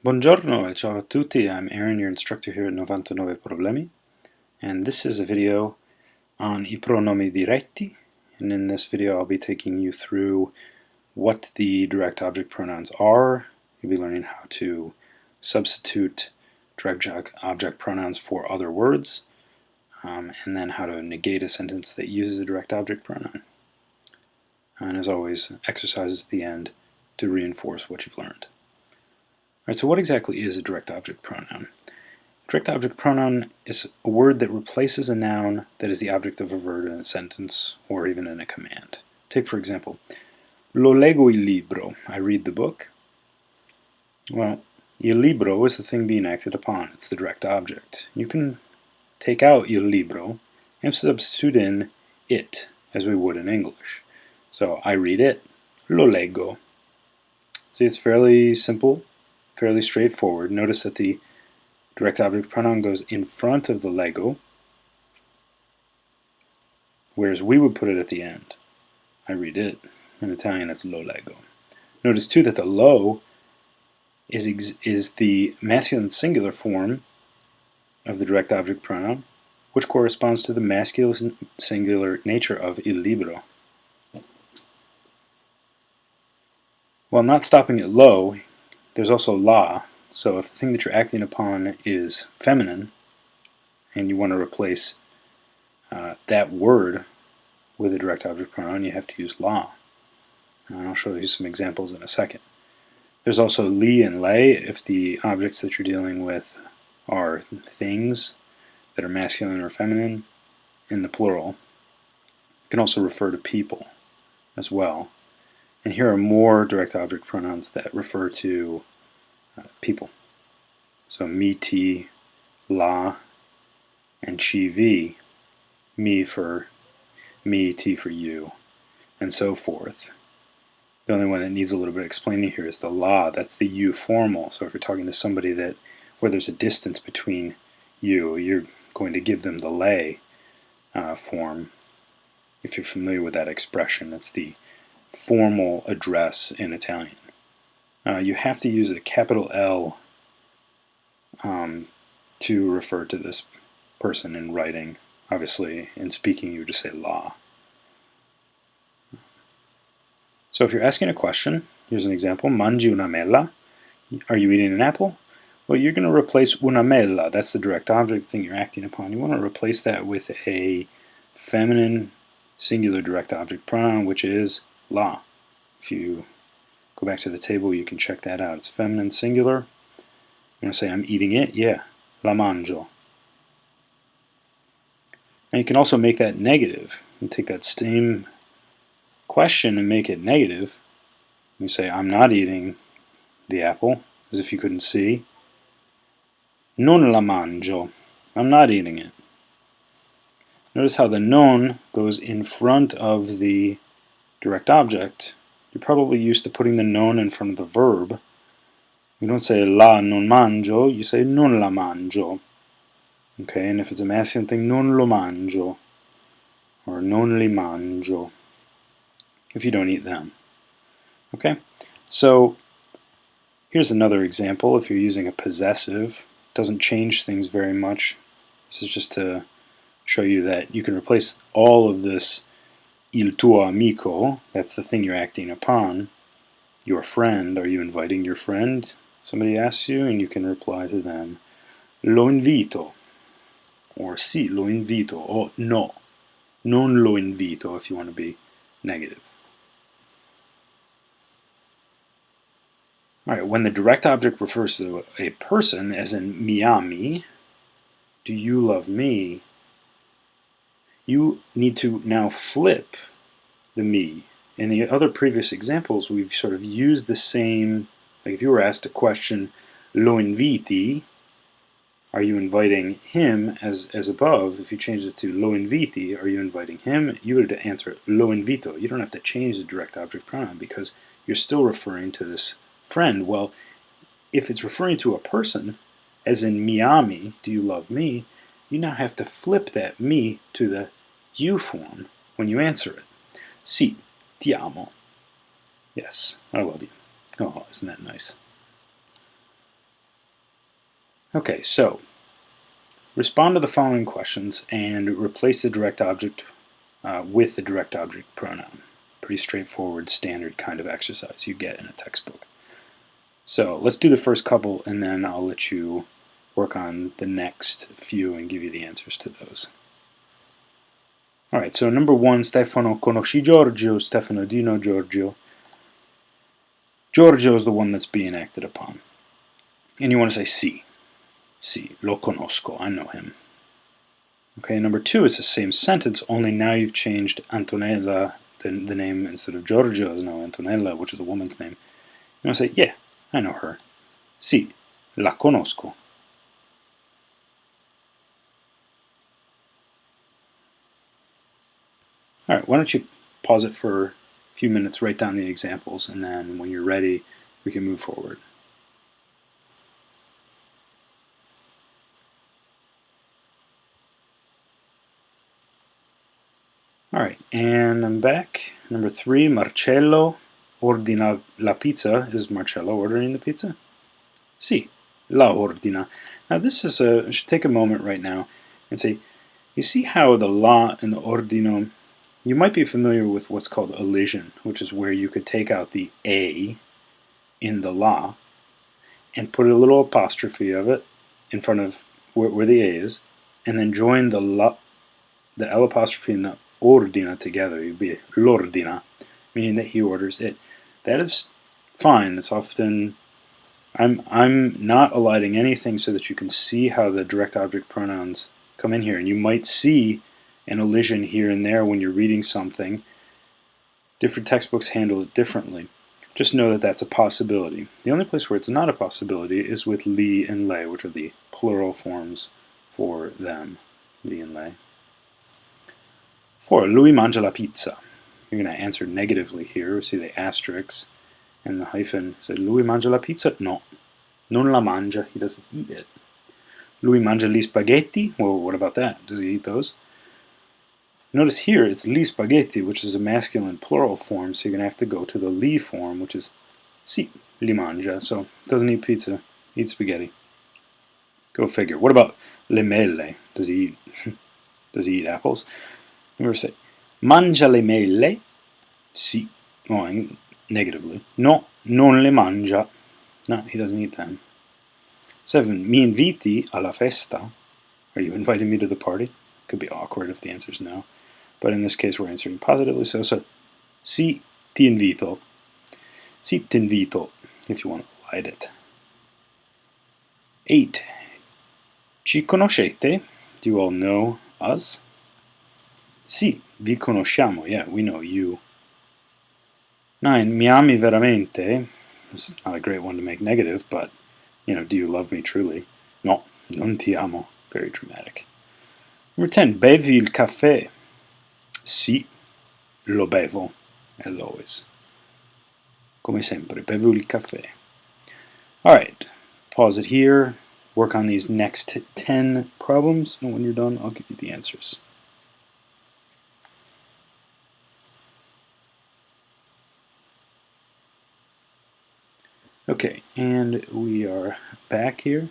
Buongiorno e ciao a tutti, I'm Aaron, your instructor here at 99 Problemi, and this is a video on I pronomi diretti, and in this video I'll be taking you through what the direct object pronouns are. You'll be learning how to substitute direct object pronouns for other words, and then how to negate a sentence that uses a direct object pronoun. And as always, exercises at the end to reinforce what you've learned. Alright, so what exactly is a direct object pronoun? Direct object pronoun is a word that replaces a noun that is the object of a verb in a sentence or even in a command. Take, for example, lo leggo il libro, I read the book. Well, il libro is the thing being acted upon, it's the direct object. You can take out il libro and substitute in it, as we would in English. So, I read it, lo leggo. See, it's fairly simple, fairly straightforward. Notice that the direct object pronoun goes in front of the leggo, whereas we would put it at the end. I read it. In Italian, it's lo leggo. Notice too that the lo is the masculine singular form of the direct object pronoun, which corresponds to the masculine singular nature of il libro. While not stopping at lo, there's also la. So if the thing that you're acting upon is feminine, and you want to replace that word with a direct object pronoun, you have to use la. And I'll show you some examples in a second. There's also li and lei if the objects that you're dealing with are things that are masculine or feminine in the plural. You can also refer to people as well. And here are more direct object pronouns that refer to people. So mi, ti, la, and chi, vi. Me for me, ti for you, and so forth. The only one that needs a little bit of explaining here is the la. That's the you formal. So if you're talking to somebody where there's a distance between you, you're going to give them the lei form. If you're familiar with that expression, it's the formal address in Italian. You have to use a capital L to refer to this person in writing. Obviously, in speaking, you would just say la. So if you're asking a question, here's an example. Mangi una mela? Are you eating an apple? Well, you're going to replace una mela. That's the direct object thing you're acting upon. You want to replace that with a feminine singular direct object pronoun, which is la. If you go back to the table, you can check that out. It's feminine singular. I'm going to say, I'm eating it. Yeah, la mangio. And you can also make that negative. You take that same question and make it negative. You say, I'm not eating the apple, as if you couldn't see. Non la mangio. I'm not eating it. Notice how the non goes in front of the direct object. You're probably used to putting the non in front of the verb. You don't say la non mangio, you say non la mangio. Okay, and if it's a masculine thing, non lo mangio, or non li mangio, if you don't eat them. Okay, so here's another example. If you're using a possessive, it doesn't change things very much. This is just to show you that you can replace all of this il tuo amico, that's the thing you're acting upon, your friend. Are you inviting your friend? Somebody asks you, and you can reply to them, lo invito, or sì, lo invito, or no, non lo invito if you want to be negative. Alright, when the direct object refers to a person, as in mi ami, do you love me, you need to now flip the me. In the other previous examples, we've sort of used the same, like if you were asked a question, lo inviti, are you inviting him, as above, if you change it to lo inviti, are you inviting him, you would answer lo invito. You don't have to change the direct object pronoun because you're still referring to this friend. Well, if it's referring to a person, as in mi ami, do you love me, you now have to flip that me to the you form when you answer it. Sì, ti amo. Yes, I love you. Oh, isn't that nice? Okay, so respond to the following questions and replace the direct object with the direct object pronoun. Pretty straightforward, standard kind of exercise you get in a textbook. So let's do the first couple, and then I'll let you work on the next few and give you the answers to those. All right, so number 1, Stefano, conosci Giorgio? Stefano, do you know Giorgio? Giorgio is the one that's being acted upon. And you want to say sì. Sì, lo conosco, I know him. Okay, number 2 is the same sentence, only now you've changed Antonella, the name instead of Giorgio is now Antonella, which is a woman's name. You want to say, yeah, I know her. Sì, la conosco. All right, why don't you pause it for a few minutes, write down the examples, and then when you're ready, we can move forward. All right, and I'm back. Number 3, Marcello ordina la pizza. Is Marcello ordering the pizza? Sì, la ordina. Now this is I should take a moment right now and say, you see how the la and the ordino, you might be familiar with what's called elision, which is where you could take out the a in the la and put a little apostrophe of it in front of where the a is, and then join the la, the L apostrophe and the ordina together. You'd be l'ordina, meaning that he orders it. That is fine. It's often I'm not eliding anything so that you can see how the direct object pronouns come in here, and you might see an elision here and there when you're reading something. Different textbooks handle it differently. Just know that that's a possibility. The only place where it's not a possibility is with li and le, which are the plural forms for them, li and le. 4. Lui mangia la pizza. You're going to answer negatively here. See the asterisk and the hyphen. Say, lui mangia la pizza? No. Non la mangia. He doesn't eat it. Lui mangia gli spaghetti? Well, what about that? Does he eat those? Notice here it's li spaghetti, which is a masculine plural form, so you're going to have to go to the li form, which is si, li mangia. So, doesn't eat pizza, eats spaghetti. Go figure. What about le mele? Does he eat apples? Remember, say, mangia le mele? Si. Oh, negatively. No, non le mangia. No, he doesn't eat them. 7. Mi inviti alla festa? Are you inviting me to the party? Could be awkward if the answer is no. But in this case, we're answering positively. So, si ti invito. Si ti invito, if you want to write it. 8. Ci conoscete? Do you all know us? Sì, vi conosciamo. Yeah, we know you. 9. Mi ami veramente? This is not a great one to make negative, but, do you love me truly? No, non ti amo. Very dramatic. Number 10. Bevi il caffè? Sì, lo bevo, as always. Come sempre, bevo il caffè. Alright, pause it here, work on these next 10 problems, and when you're done, I'll give you the answers. Okay, and we are back here.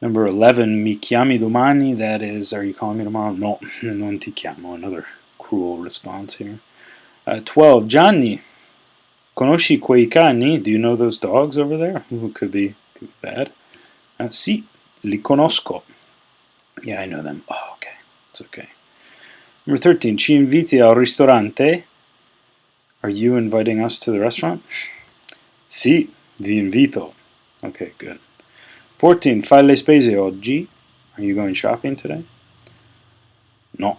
Number 11, mi chiami domani, that is, are you calling me tomorrow? No, non ti chiamo, another cruel response here. 12, Gianni, conosci quei cani? Do you know those dogs over there? Ooh, could be bad. Sì, li conosco. Yeah, I know them. Oh, okay, it's okay. Number 13, ci inviti al ristorante? Are you inviting us to the restaurant? Sì, vi invito. Okay, good. 14. Fai le spese oggi? Are you going shopping today? No,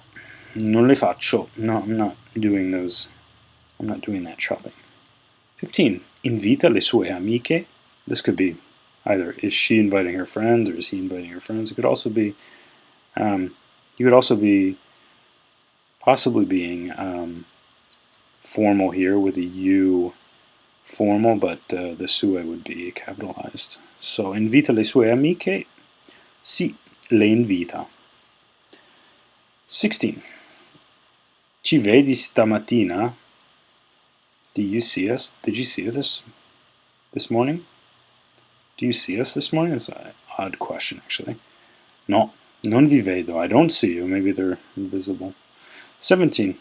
non le faccio. No, I'm not doing those. I'm not doing that shopping. 15. Invita le sue amiche? This could be either is she inviting her friends or is he inviting her friends. It could also be, you could also be possibly being formal here with a U formal, but the sue would be capitalized. So, invita le sue amiche? Sì, le invita. 16. Ci vedi stamattina? Do you see us? Did you see us this morning? Do you see us this morning? It's an odd question, actually. No, non vi vedo. I don't see you. Maybe they're invisible. 17.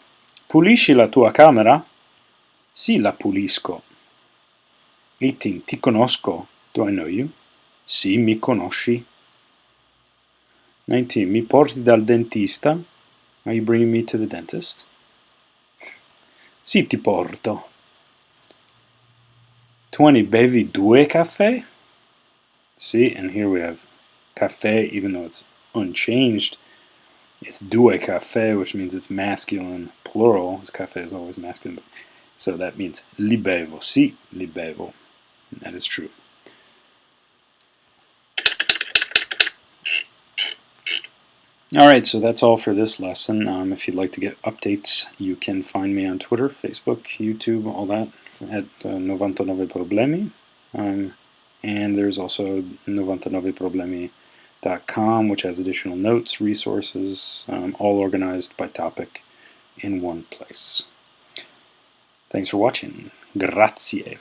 Pulisci la tua camera? Sì, la pulisco. 18. Ti conosco. Do I know you? Sì, mi conosci. 19. Mi porti dal dentista? Are you bringing me to the dentist? Sì, ti porto. 20. Bevi due caffè? See, and here we have caffè, even though it's unchanged. It's due caffè, which means it's masculine, plural, as caffè is always masculine. So that means li bevo. Sì, li bevo. And that is true. Alright, so that's all for this lesson. If you'd like to get updates, you can find me on Twitter, Facebook, YouTube, all that, at 99 Problemi. And there's also 99problemi.com, which has additional notes, resources, all organized by topic in one place. Thanks for watching. Grazie.